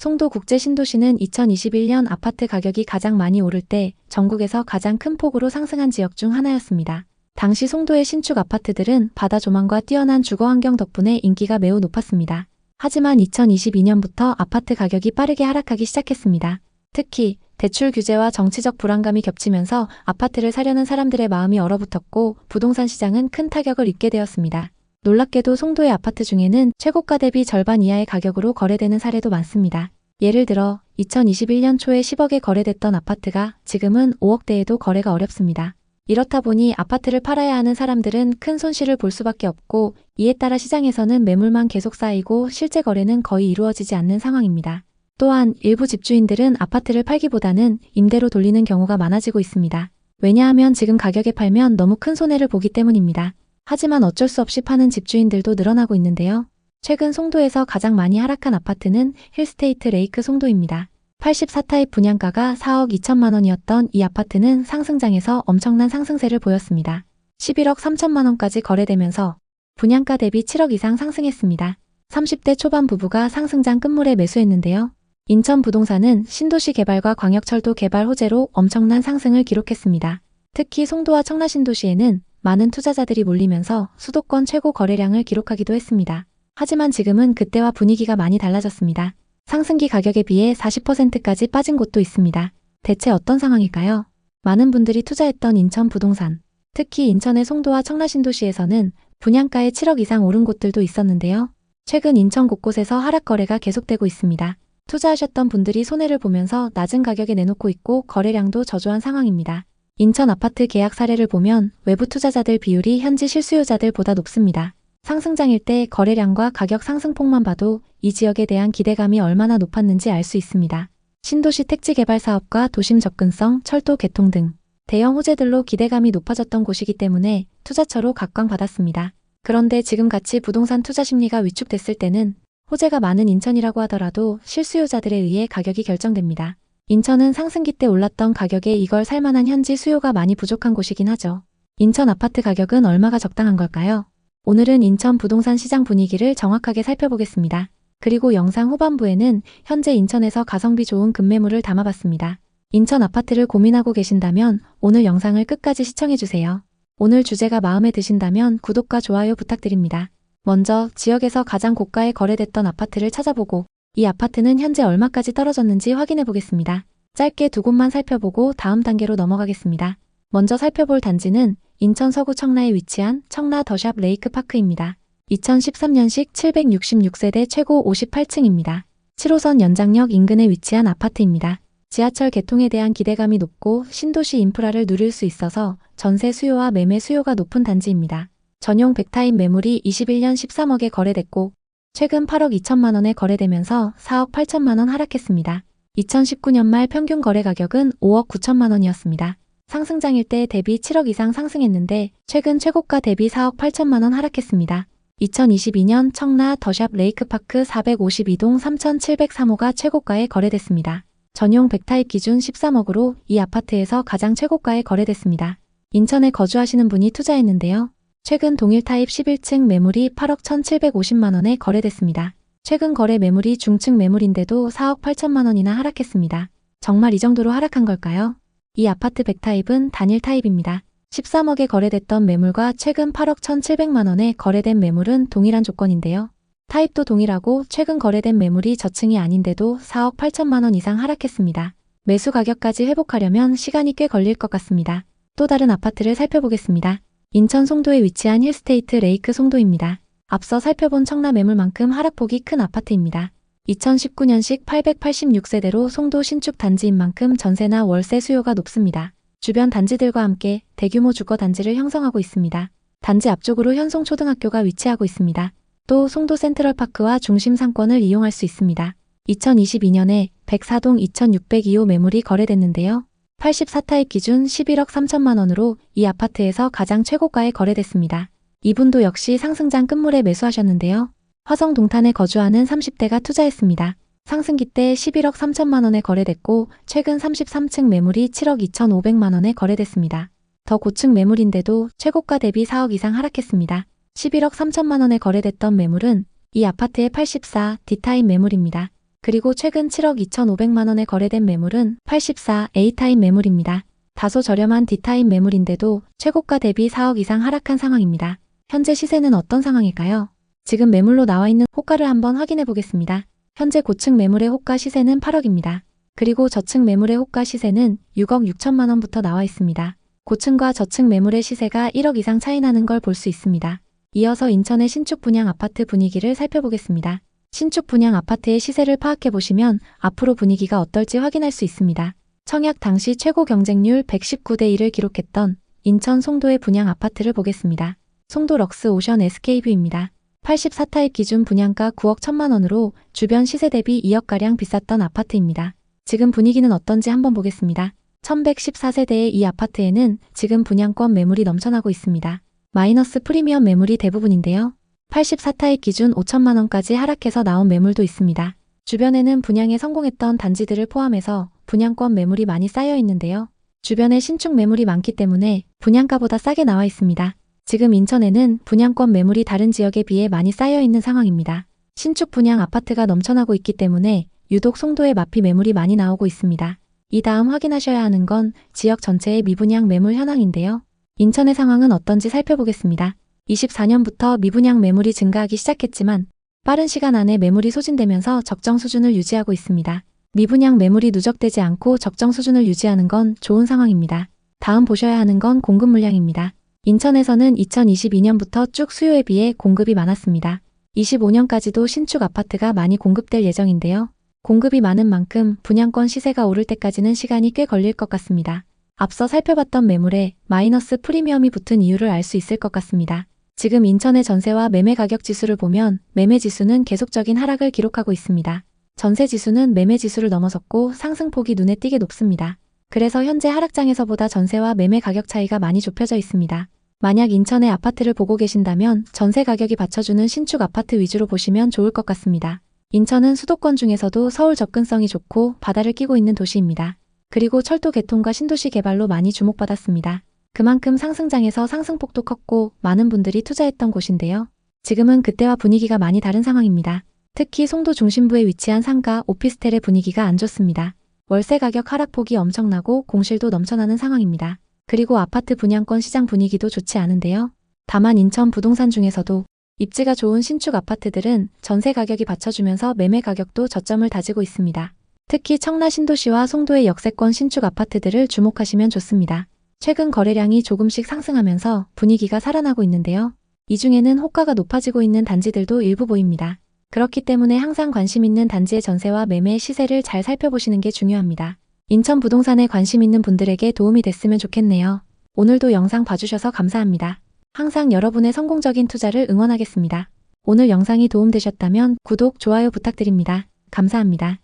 송도 국제신도시는 2021년 아파트 가격이 가장 많이 오를 때 전국에서 가장 큰 폭으로 상승한 지역 중 하나였습니다. 당시 송도의 신축 아파트들은 바다 조망과 뛰어난 주거 환경 덕분에 인기가 매우 높았습니다. 하지만 2022년부터 아파트 가격이 빠르게 하락하기 시작했습니다. 특히 대출 규제와 정치적 불안감이 겹치면서 아파트를 사려는 사람들의 마음이 얼어붙었고 부동산 시장은 큰 타격을 입게 되었습니다. 놀랍게도 송도의 아파트 중에는 최고가 대비 절반 이하의 가격으로 거래되는 사례도 많습니다. 예를 들어 2021년 초에 10억에 거래됐던 아파트가 지금은 5억대에도 거래가 어렵습니다. 이렇다 보니 아파트를 팔아야 하는 사람들은 큰 손실을 볼 수밖에 없고 이에 따라 시장에서는 매물만 계속 쌓이고 실제 거래는 거의 이루어지지 않는 상황입니다. 또한 일부 집주인들은 아파트를 팔기보다는 임대로 돌리는 경우가 많아지고 있습니다. 왜냐하면 지금 가격에 팔면 너무 큰 손해를 보기 때문입니다. 하지만 어쩔 수 없이 파는 집주인들도 늘어나고 있는데요. 최근 송도에서 가장 많이 하락한 아파트는 힐스테이트 레이크 송도입니다. 84타입 분양가가 4억 2천만 원이었던 이 아파트는 상승장에서 엄청난 상승세를 보였습니다. 11억 3천만 원까지 거래되면서 분양가 대비 7억 이상 상승했습니다. 30대 초반 부부가 상승장 끝물에 매수했는데요. 인천 부동산은 신도시 개발과 광역철도 개발 호재로 엄청난 상승을 기록했습니다. 특히 송도와 청라신도시에는 많은 투자자들이 몰리면서 수도권 최고 거래량을 기록하기도 했습니다. 하지만 지금은 그때와 분위기가 많이 달라졌습니다. 상승기 가격에 비해 40%까지 빠진 곳도 있습니다. 대체 어떤 상황일까요? 많은 분들이 투자했던 인천 부동산, 특히 인천의 송도와 청라신도시에서는 분양가에 7억 이상 오른 곳들도 있었는데요. 최근 인천 곳곳에서 하락 거래가 계속되고 있습니다. 투자하셨던 분들이 손해를 보면서 낮은 가격에 내놓고 있고 거래량도 저조한 상황입니다. 인천 아파트 계약 사례를 보면 외부 투자자들 비율이 현지 실수요자들보다 높습니다. 상승장일 때 거래량과 가격 상승폭만 봐도 이 지역에 대한 기대감이 얼마나 높았는지 알 수 있습니다. 신도시 택지 개발 사업과 도심 접근성, 철도 개통 등 대형 호재들로 기대감이 높아졌던 곳이기 때문에 투자처로 각광받았습니다. 그런데 지금같이 부동산 투자 심리가 위축됐을 때는 호재가 많은 인천이라고 하더라도 실수요자들에 의해 가격이 결정됩니다. 인천은 상승기 때 올랐던 가격에 이걸 살만한 현지 수요가 많이 부족한 곳이긴 하죠. 인천 아파트 가격은 얼마가 적당한 걸까요? 오늘은 인천 부동산 시장 분위기를 정확하게 살펴보겠습니다. 그리고 영상 후반부에는 현재 인천에서 가성비 좋은 급매물을 담아봤습니다. 인천 아파트를 고민하고 계신다면 오늘 영상을 끝까지 시청해주세요. 오늘 주제가 마음에 드신다면 구독과 좋아요 부탁드립니다. 먼저 지역에서 가장 고가에 거래됐던 아파트를 찾아보고 이 아파트는 현재 얼마까지 떨어졌는지 확인해 보겠습니다. 짧게 두 곳만 살펴보고 다음 단계로 넘어가겠습니다. 먼저 살펴볼 단지는 인천 서구 청라에 위치한 청라 더샵 레이크파크입니다. 2013년식 766세대 최고 58층입니다. 7호선 연장역 인근에 위치한 아파트입니다. 지하철 개통에 대한 기대감이 높고 신도시 인프라를 누릴 수 있어서 전세 수요와 매매 수요가 높은 단지입니다. 전용 100타입 매물이 21년 13억에 거래됐고 최근 8억 2천만 원에 거래되면서 4억 8천만 원 하락했습니다. 2019년 말 평균 거래 가격은 5억 9천만 원이었습니다. 상승장일 때 대비 7억 이상 상승했는데 최근 최고가 대비 4억 8천만 원 하락했습니다. 2022년 청라 더샵 레이크파크 452동 3703호가 최고가에 거래됐습니다. 전용 100타입 기준 13억으로 이 아파트에서 가장 최고가에 거래됐습니다. 인천에 거주하시는 분이 투자했는데요. 최근 동일 타입 11층 매물이 8억 1,750만 원에 거래됐습니다. 최근 거래 매물이 중층 매물인데도 4억 8천만 원이나 하락했습니다. 정말 이 정도로 하락한 걸까요? 이 아파트 100타입은 단일 타입입니다. 13억에 거래됐던 매물과 최근 8억 1,700만 원에 거래된 매물은 동일한 조건인데요. 타입도 동일하고 최근 거래된 매물이 저층이 아닌데도 4억 8천만 원 이상 하락했습니다. 매수 가격까지 회복하려면 시간이 꽤 걸릴 것 같습니다. 또 다른 아파트를 살펴보겠습니다. 인천 송도에 위치한 힐스테이트 레이크 송도입니다. 앞서 살펴본 청라 매물만큼 하락폭이 큰 아파트입니다. 2019년식 886세대로 송도 신축 단지인 만큼 전세나 월세 수요가 높습니다. 주변 단지들과 함께 대규모 주거 단지를 형성하고 있습니다. 단지 앞쪽으로 현송초등학교가 위치하고 있습니다. 또 송도 센트럴파크와 중심 상권을 이용할 수 있습니다. 2022년에 104동 2602호 매물이 거래됐는데요. 84타입 기준 11억 3천만 원으로 이 아파트에서 가장 최고가에 거래됐습니다. 이분도 역시 상승장 끝물에 매수하셨는데요. 화성 동탄에 거주하는 30대가 투자했습니다. 상승기 때 11억 3천만 원에 거래됐고 최근 33층 매물이 7억 2,500만 원에 거래됐습니다. 더 고층 매물인데도 최고가 대비 4억 이상 하락했습니다. 11억 3천만 원에 거래됐던 매물은 이 아파트의 84 D타입 매물입니다. 그리고 최근 7억 2,500만 원에 거래된 매물은 84 A타입 매물입니다. 다소 저렴한 D타입 매물인데도 최고가 대비 4억 이상 하락한 상황입니다. 현재 시세는 어떤 상황일까요? 지금 매물로 나와 있는 호가를 한번 확인해 보겠습니다. 현재 고층 매물의 호가 시세는 8억입니다. 그리고 저층 매물의 호가 시세는 6억 6천만 원부터 나와 있습니다. 고층과 저층 매물의 시세가 1억 이상 차이 나는 걸 볼 수 있습니다. 이어서 인천의 신축 분양 아파트 분위기를 살펴보겠습니다. 신축 분양 아파트의 시세를 파악해 보시면 앞으로 분위기가 어떨지 확인할 수 있습니다. 청약 당시 최고 경쟁률 119대 1을 기록했던 인천 송도의 분양 아파트를 보겠습니다. 송도 럭스 오션 SK뷰입니다. 84타입 기준 분양가 9억 1천만 원으로 주변 시세 대비 2억가량 비쌌던 아파트입니다. 지금 분위기는 어떤지 한번 보겠습니다. 1114세대의 이 아파트에는 지금 분양권 매물이 넘쳐나고 있습니다. 마이너스 프리미엄 매물이 대부분인데요. 84타입 기준 5천만 원까지 하락해서 나온 매물도 있습니다. 주변에는 분양에 성공했던 단지들을 포함해서 분양권 매물이 많이 쌓여 있는데요. 주변에 신축 매물이 많기 때문에 분양가보다 싸게 나와 있습니다. 지금 인천에는 분양권 매물이 다른 지역에 비해 많이 쌓여 있는 상황입니다. 신축 분양 아파트가 넘쳐나고 있기 때문에 유독 송도에 마피 매물이 많이 나오고 있습니다. 이 다음 확인하셔야 하는 건 지역 전체의 미분양 매물 현황인데요. 인천의 상황은 어떤지 살펴보겠습니다. 24년부터 미분양 매물이 증가하기 시작했지만 빠른 시간 안에 매물이 소진되면서 적정 수준을 유지하고 있습니다. 미분양 매물이 누적되지 않고 적정 수준을 유지하는 건 좋은 상황입니다. 다음 보셔야 하는 건 공급 물량입니다. 인천에서는 2022년부터 쭉 수요에 비해 공급이 많았습니다. 25년까지도 신축 아파트가 많이 공급될 예정인데요. 공급이 많은 만큼 분양권 시세가 오를 때까지는 시간이 꽤 걸릴 것 같습니다. 앞서 살펴봤던 매물에 마이너스 프리미엄이 붙은 이유를 알 수 있을 것 같습니다. 지금 인천의 전세와 매매 가격 지수를 보면 매매 지수는 계속적인 하락을 기록하고 있습니다. 전세 지수는 매매 지수를 넘어섰고 상승폭이 눈에 띄게 높습니다. 그래서 현재 하락장에서보다 전세와 매매 가격 차이가 많이 좁혀져 있습니다. 만약 인천의 아파트를 보고 계신다면 전세 가격이 받쳐주는 신축 아파트 위주로 보시면 좋을 것 같습니다. 인천은 수도권 중에서도 서울 접근성이 좋고 바다를 끼고 있는 도시입니다. 그리고 철도 개통과 신도시 개발로 많이 주목받았습니다. 그만큼 상승장에서 상승폭도 컸고 많은 분들이 투자했던 곳인데요. 지금은 그때와 분위기가 많이 다른 상황입니다. 특히 송도 중심부에 위치한 상가, 오피스텔의 분위기가 안 좋습니다. 월세 가격 하락폭이 엄청나고 공실도 넘쳐나는 상황입니다. 그리고 아파트 분양권 시장 분위기도 좋지 않은데요. 다만 인천 부동산 중에서도 입지가 좋은 신축 아파트들은 전세 가격이 받쳐주면서 매매 가격도 저점을 다지고 있습니다. 특히 청라 신도시와 송도의 역세권 신축 아파트들을 주목하시면 좋습니다. 최근 거래량이 조금씩 상승하면서 분위기가 살아나고 있는데요. 이 중에는 호가가 높아지고 있는 단지들도 일부 보입니다. 그렇기 때문에 항상 관심 있는 단지의 전세와 매매 시세를 잘 살펴보시는 게 중요합니다. 인천 부동산에 관심 있는 분들에게 도움이 됐으면 좋겠네요. 오늘도 영상 봐주셔서 감사합니다. 항상 여러분의 성공적인 투자를 응원하겠습니다. 오늘 영상이 도움되셨다면 구독, 좋아요 부탁드립니다. 감사합니다.